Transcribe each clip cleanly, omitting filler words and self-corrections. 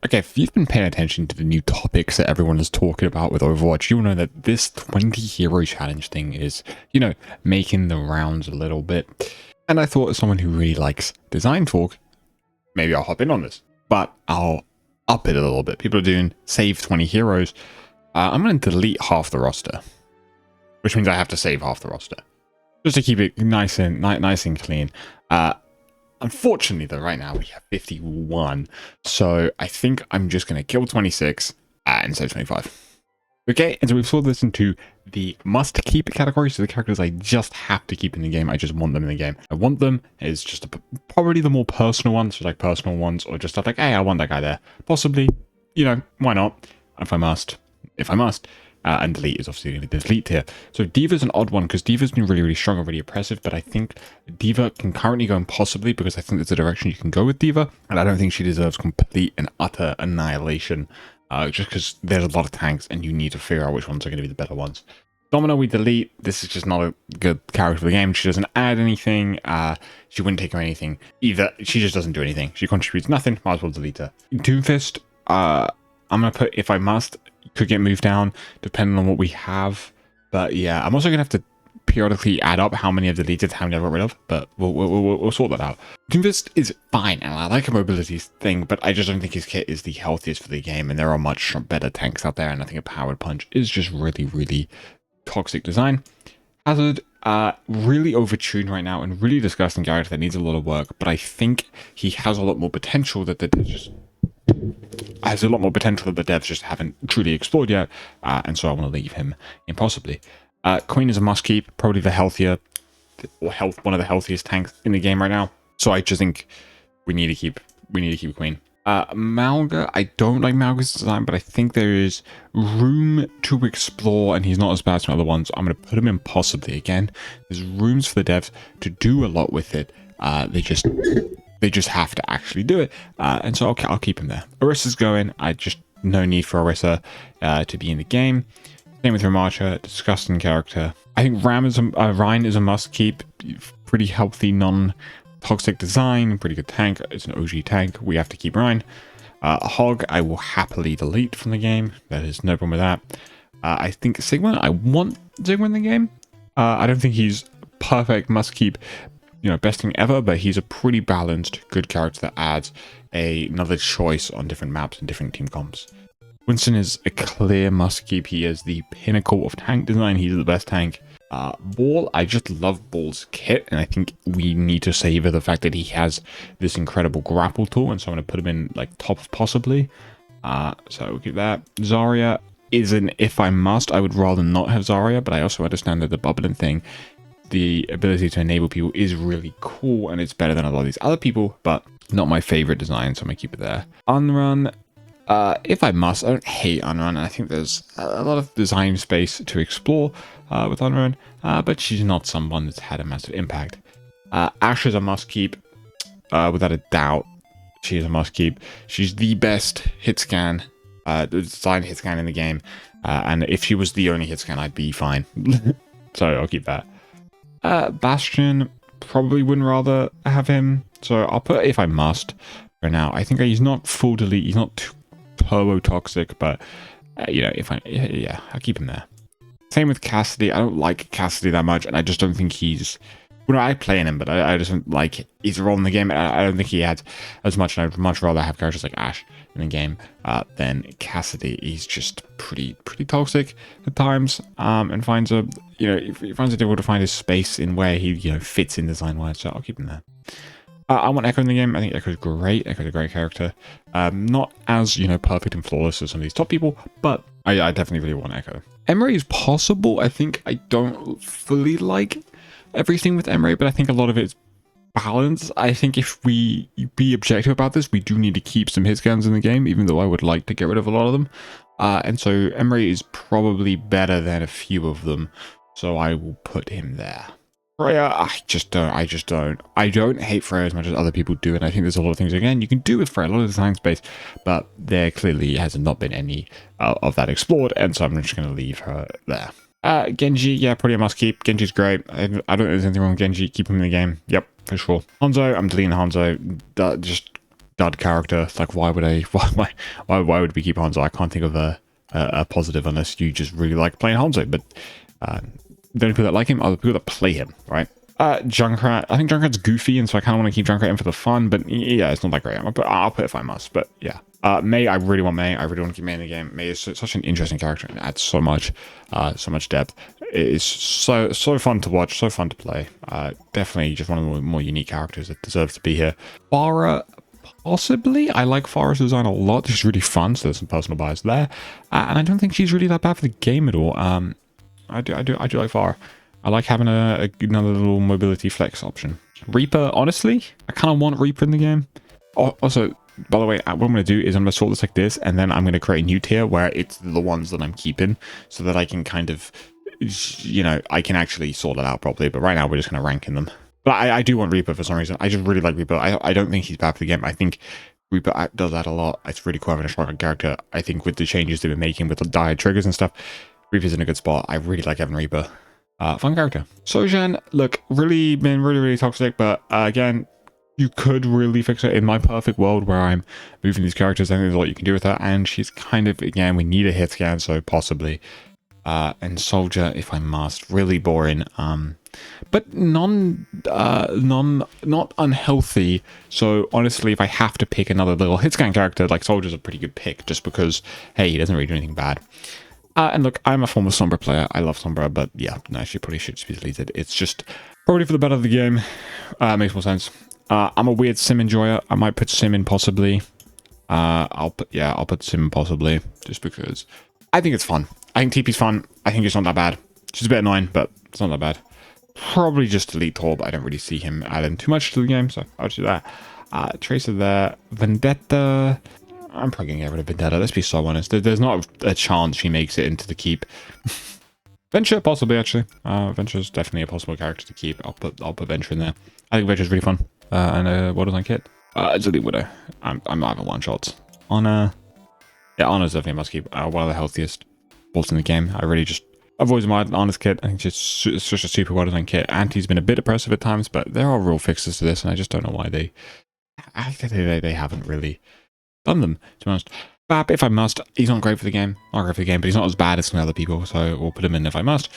Okay, if you've been paying attention to the new topics that everyone is talking about with Overwatch, you'll know that this 20 hero challenge thing is, making the rounds a little bit. And I thought as someone who really likes design talk, maybe I'll hop in on this, but I'll up it a little bit. People are doing save 20 heroes. I'm going to delete half the roster, which means I have to save half the roster just to keep it nice and clean. Unfortunately, though, right now we have 51. So I think I'm just going to kill 26 and save 25. Okay, and so we've sorted this into the must keep category. So the characters I just have to keep in the game. I just want them in the game. I want them is just probably the more personal ones, so like personal ones, or just stuff like, hey, I want that guy there. Possibly, why not? If I must. And delete is obviously going to be delete here. So Diva's an odd one because Diva's been really, really strong and really oppressive, but I think Diva can currently go impossibly because I think there's a direction you can go with Diva, and I don't think she deserves complete and utter annihilation just because there's a lot of tanks and you need to figure out which ones are going to be the better ones. Domino we delete. This is just not a good character for the game. She doesn't add anything. She wouldn't take away anything either. She just doesn't do anything. She contributes nothing. Might as well delete her. Doomfist, I'm going to put if I must. Could get moved down depending on what we have, but yeah, I'm also gonna have to periodically add up how many I've deleted, how many I've got rid of, but we'll sort that out. Doomfist is fine and I like a mobility thing, but I just don't think his kit is the healthiest for the game, and there are much better tanks out there, and I think a powered punch is just really, really toxic design. Hazard, really overtuned right now and really disgusting character that needs a lot of work, but I think he has a lot more potential that the devs just haven't truly explored yet, and so I want to leave him impossibly. Queen is a must keep, probably one of the healthiest tanks in the game right now. So I just think we need to keep Queen. Malga, I don't like Malga's design, but I think there is room to explore, and he's not as bad as some other ones. I'm going to put him in possibly again. There's rooms for the devs to do a lot with it. They just have to actually do it, and so I'll keep him there. Orissa's going. No need for Orissa to be in the game. Same with Ramacha, disgusting character. I think Ryan is a must keep. Pretty healthy, non-toxic design, pretty good tank. It's an OG tank. We have to keep Ryan. Hog, I will happily delete from the game. There is no problem with that. I think Sigma, I want Sigma in the game. I don't think he's perfect must keep, best thing ever, but he's a pretty balanced, good character that adds another choice on different maps and different team comps. Winston is a clear must keep. He is the pinnacle of tank design. He's the best tank. Ball, I just love Ball's kit, and I think we need to savor the fact that he has this incredible grapple tool, and so I'm going to put him in like top possibly. So we'll keep that. Zarya is an if I must. I would rather not have Zarya, but I also understand that the bubbling thing, the ability to enable people, is really cool, and it's better than a lot of these other people, but not my favorite design, so I'm gonna keep it there. Unrun, if I must. I don't hate Unrun, and I think there's a lot of design space to explore with Unrun, but she's not someone that's had a massive impact. Ashe is a must keep, without a doubt. She is a must keep. She's the best hit scan, design hit scan in the game, and if she was the only hit scan, I'd be fine. So I'll keep that. Bastion, probably wouldn't rather have him, so I'll put if I must for now. I think he's not full delete, he's not turbo toxic, but I'll keep him there. Same with Cassidy. I don't like Cassidy that much, and I just don't think he's, I play in him, but I just don't like his role in the game. I don't think he adds as much, and I'd much rather have characters like Ashe in the game than Cassidy. He's just pretty toxic at times, and finds he finds it difficult to find his space in where he fits in design wise. So I'll keep him there. I want Echo in the game. I think Echo's great. Echo's a great character. Not as perfect and flawless as some of these top people, but I definitely really want Echo. Emery is possible. I think I don't fully like everything with Emery, but I think a lot of it's balance. I think if we be objective about this, we do need to keep some hit scans in the game, even though I would like to get rid of a lot of them. And so Emery is probably better than a few of them, so I will put him there. Freya, I don't hate Freya as much as other people do, and I think there's a lot of things, again, you can do with Freya, a lot of design space, but there clearly has not been any of that explored, and so I'm just going to leave her there. Genji, yeah, probably a must keep. Genji's great. I don't think there's anything wrong with Genji. Keep him in the game. Yep, for sure. Hanzo, I'm deleting Hanzo. Just dud character. It's like, why would I? Why would we keep Hanzo? I can't think of a positive unless you just really like playing Hanzo. But the only people that like him are the people that play him, right? Junkrat. I think Junkrat's goofy, and so I kind of want to keep Junkrat in for the fun. But yeah, it's not that great. I'll put it if I must. But yeah. Mei, I really want Mei. I really want to keep Mei in the game. Mei is such an interesting character and adds so much depth. It is so fun to watch, so fun to play. Definitely just one of the more unique characters that deserves to be here. Pharah, possibly. I like Pharah's design a lot. She's really fun, so there's some personal bias there. And I don't think she's really that bad for the game at all. I do like Pharah. I like having another little mobility flex option. Reaper, honestly, I kind of want Reaper in the game. Also, by the way, what I'm going to do is I'm going to sort this like this, and then I'm going to create a new tier where it's the ones that I'm keeping so that I can kind of, you know, I can actually sort it out properly. But right now, we're just going to rank in them. But I do want Reaper for some reason. I just really like Reaper. I don't think he's bad for the game. I think Reaper does that a lot. It's really cool having a stronger character. I think with the changes they've been making with the dire triggers and stuff, Reaper's in a good spot. I really like having Reaper. Fun character. Sojan, look, really been really toxic, but again, you could really fix it in my perfect world where I'm moving these characters. I think there's a lot you can do with her, and she's kind of, again, we need a hit scan, so possibly. And Soldier, if I must, really boring. But not unhealthy. So honestly, if I have to pick another little hit scan character, like Soldier's a pretty good pick, just because, hey, he doesn't really do anything bad. And look, I'm a former Sombra player. I love Sombra, but yeah, no, she probably should just be deleted. It's just probably for the better of the game. Makes more sense. I'm a weird sim enjoyer. I might put sim in possibly. I'll put sim in possibly, just because I think it's fun. I think TP's fun. I think it's not that bad. She's a bit annoying, but it's not that bad. Probably just delete Torb. I don't really see him adding too much to the game, so I'll do that. Tracer there. Vendetta. I'm probably gonna get rid of Vendetta. Let's be so honest. There's not a chance she makes it into the keep. Venture, possibly actually. Venture's definitely a possible character to keep. I'll put Venture in there. I think Venture's really fun. And what does I kit? Delete Widow. I'm not having one shots. Honor. Yeah, Honor's definitely a must keep. One of the healthiest bolts in the game. I really just. I've always admired Honor's kit. I think it's such a super well designed kit. Anti's been a bit oppressive at times, but there are real fixes to this, and I just don't know why they haven't really done them, to be honest. Bap, if I must. He's not great for the game. Not great for the game, but he's not as bad as some other people, so we'll put him in if I must.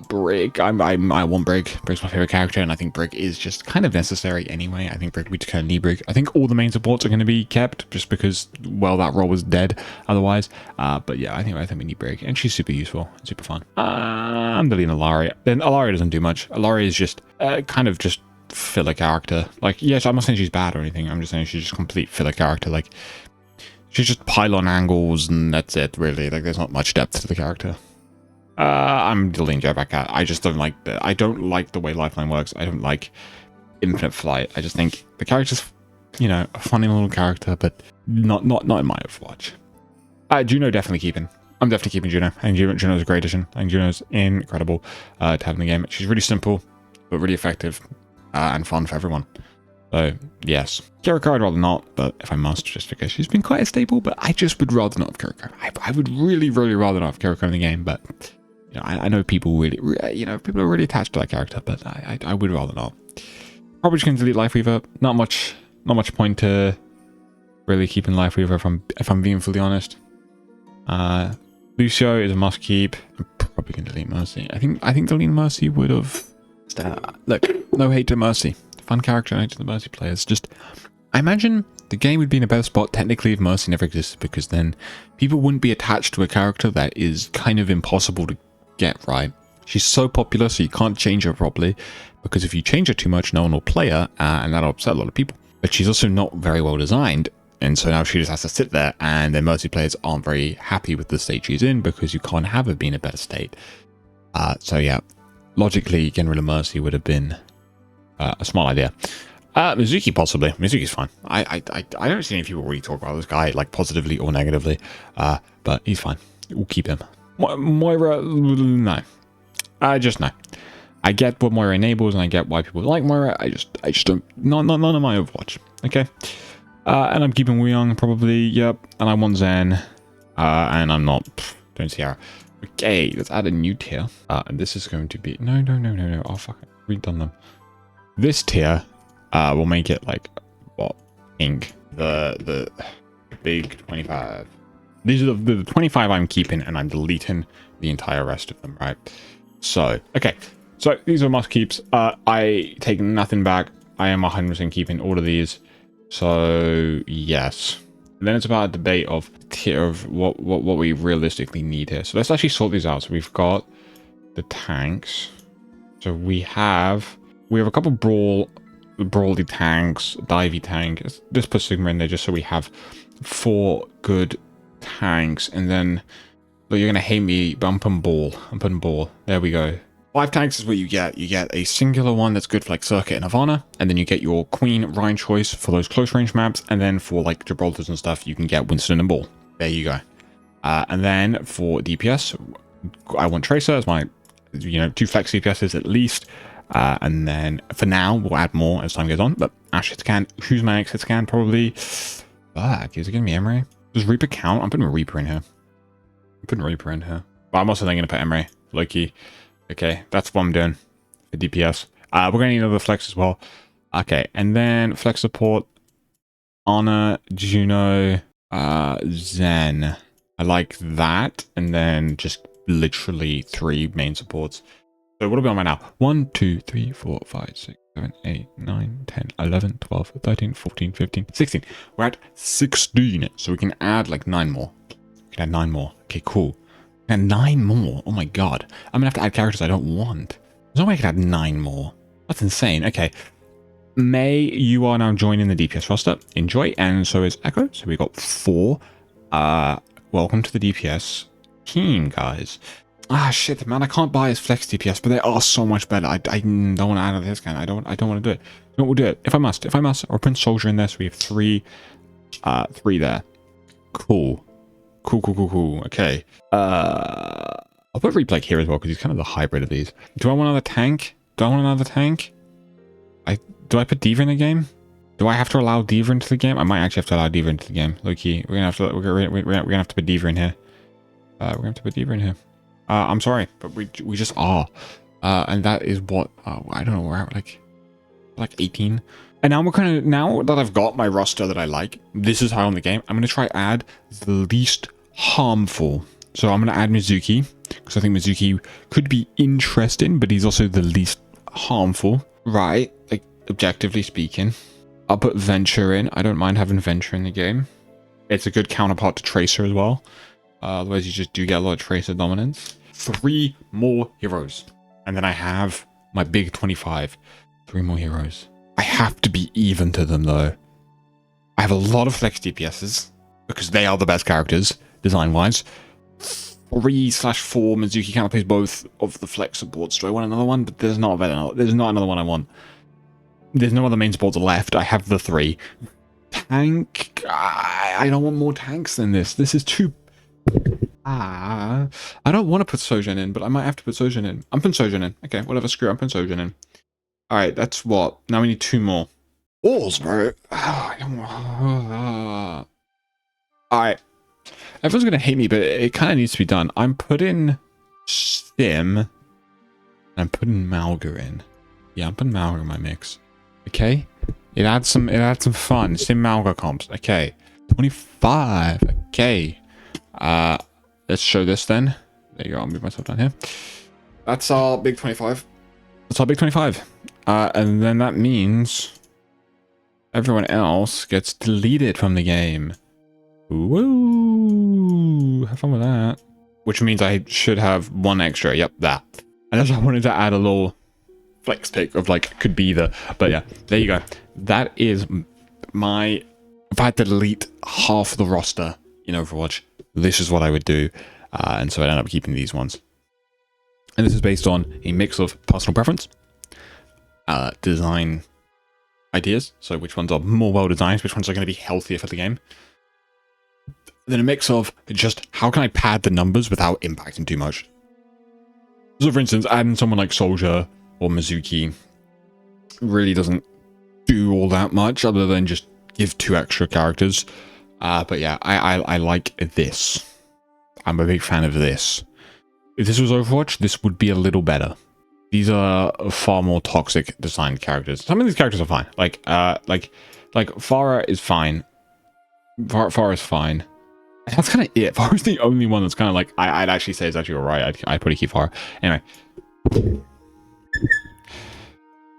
Brig. I want Brig. Brig's my favorite character, and I think Brig is just kind of necessary anyway. I think we just kind of need Brig. I think all the main supports are going to be kept, just because, well, that role was dead otherwise. But yeah, I think we need Brig, and she's super useful, super fun. I'm deleting Alaria. Then Alaria doesn't do much. Alaria is just kind of just filler character. Like, yes, I'm not saying she's bad or anything. I'm just saying she's just complete filler character. Like, she's just pylon angles, and that's it, really. Like, there's not much depth to the character. I'm deleting Jetpack. I just don't like the. I don't like the way Lifeline works. I don't like Infinite Flight. I just think the character's, you know, a funny little character, but not in my Overwatch. Juno definitely keeping. I'm definitely keeping Juno. I think Juno's a great addition. I think Juno's incredible to have in the game. She's really simple, but really effective and fun for everyone. So, yes. Kiriko I'd rather not, but if I must, just because she's been quite a staple, but I just would rather not have Kiriko. I would really rather not have Kiriko in the game, but, you know, I know people really, you know, people are really attached to that character, but I would rather not. Probably just going to delete Lifeweaver. Not much point to really keeping Lifeweaver if I'm being fully honest. Lucio is a must keep. I'm probably going to delete Mercy. I think deleting Mercy would have... Look, no hate to Mercy. Fun character and hate to the Mercy players. Just, I imagine the game would be in a better spot technically if Mercy never existed, because then people wouldn't be attached to a character that is kind of impossible to get right. She's so popular, so you can't change her properly, because if you change her too much, no one will play her, and that'll upset a lot of people. But she's also not very well designed, and so now she just has to sit there, and then Mercy players aren't very happy with the state she's in, because you can't have her be in a better state. So yeah, logically, getting rid of Mercy would have been a small idea. Mizuki possibly. Mizuki's fine. I don't see any people really talk about this guy like positively or negatively, but he's fine. We'll keep him. Moira, no. Just no. I get what Moira enables, and I get why people like Moira. I just don't. None of my Overwatch. Okay. And I'm keeping Wuyong probably. Yep. And I want Zen. And I'm not. Don't see her. Okay. Let's add a new tier. And this is going to be no. Oh fuck it. We've done them. This tier will make it like what pink. The big 25. These are the 25 I'm keeping, and I'm deleting the entire rest of them, right? So, okay. So, these are must keeps. I take nothing back. I am 100% keeping all of these. So, yes. And then it's about a debate of what we realistically need here. So, let's actually sort these out. So, we've got the tanks. So, we have a couple brawly tanks, divey tank. Just put Sigma in there just so we have 4 good tanks. And then, look, you're gonna hate me, but I'm putting ball. There we go. 5 tanks is what you get. You get a singular one that's good for like Circuit and Havana, and then you get your Queen Rhine choice for those close range maps, and then for like Gibraltars and stuff, you can get Winston and Ball. There you go. And then for DPS, I want Tracer as my, 2 flex DPSs at least. And then for now, we'll add more as time goes on. But Ash hit scan, who's my next hit scan? Probably. Fuck, is it gonna be Emery? Does Reaper count? I'm putting Reaper in here. But I'm also then gonna put Emery. Loki. Okay, that's what I'm doing for DPS. We're gonna need another flex as well. Okay, and then flex support, Honor, Juno, Zen. I like that, and then just literally 3 main supports. So what are we on right now? 1, 2, 3, 4, 5, 6, 7, 8, 9, 10, 11, 12, 13, 14, 15, 16. We're at 16, so we can add like 9 more. We can add 9 more. Okay, cool. And 9 more. Oh my god. I'm gonna have to add characters I don't want. There's no way I can add 9 more. That's insane. Okay. May, you are now joining the DPS roster. Enjoy. And so is Echo. So we got 4. Welcome to the DPS team, guys. Ah, shit, man. I can't buy his flex DPS, but they are so much better. I don't want to add this kind. I don't want to do it. No, we'll do it. If I must. I'll put Soldier in there. So we have 3 there. Cool. Okay. I'll put Replay here as well because he's kind of the hybrid of these. Do I want another tank? Do I put Diva in the game? Do I have to allow Diva into the game? I might actually have to allow Diva into the game. Low-key. We're gonna have to put Diva in here. I'm sorry, but we just are. And that is what I don't know. We're at like 18. And now now that I've got my roster that I like, this is how on the game. I'm gonna try add the least harmful. So I'm gonna add Mizuki because I think Mizuki could be interesting, but he's also the least harmful, right? Like objectively speaking. I'll put Venture in. I don't mind having Venture in the game. It's a good counterpart to Tracer as well. Otherwise, you just do get a lot of Tracer dominance. 3 more heroes, and then I have my big 25. 3 more heroes. I have to be even to them though. I have a lot of flex DPSs because they are the best characters design wise. 3/4 Mizuki counterplays both of the flex supports. Do I want another one? But there's not another one I want. There's no other main supports left. I have the 3. Tank. I don't want more tanks than this. This is too. I don't want to put Sojourn in, but I might have to put Sojourn in. I'm putting Sojourn in. Okay, whatever. Screw it. I'm putting Sojourn in. All right, that's what. Now we need 2 more. Balls, bro. All right. Everyone's gonna hate me, but it kind of needs to be done. I'm putting Sim. And I'm putting Malga in. Yeah, I'm putting Malga in my mix. Okay. It adds some fun. Sim Malga comps. Okay. 25. Okay. Let's show this then. There you go. I'll move myself down here. That's our big 25. And then that means everyone else gets deleted from the game. Woo! Have fun with that. Which means I should have 1 extra. Yep, that. And that's why I wanted to add a little flex pick of like, could be the... But yeah, there you go. That is my... If I had to delete half the roster in Overwatch, this is what I would do. And so I ended up keeping these ones. And this is based on a mix of personal preference, design ideas, so which ones are more well designed, which ones are going to be healthier for the game. Then a mix of just how can I pad the numbers without impacting too much. So for instance, adding someone like Soldier or Mizuki really doesn't do all that much other than just give 2 extra characters. But yeah, I like this. I'm a big fan of this. If this was Overwatch, this would be a little better. These are far more toxic designed characters. Some of these characters are fine. Like Like, Farah is fine. Farah is fine. That's kind of it. Farah's the only one that's kind of like, I'd actually say is actually alright. I'd probably keep Farah. Anyway.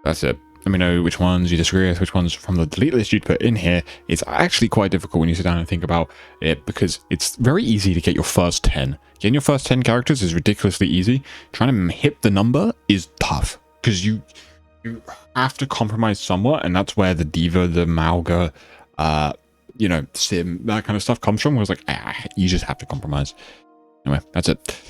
That's it. Let me know which ones you disagree with, which ones from the delete list you'd put in here. It's actually quite difficult when you sit down and think about it, because it's very easy to get your first 10. Getting your first 10 characters is ridiculously easy. Trying to hit the number is tough, because you have to compromise somewhat, and that's where the Diva, the Mauga, Sim, that kind of stuff comes from. Where it's like, you just have to compromise. Anyway, that's it.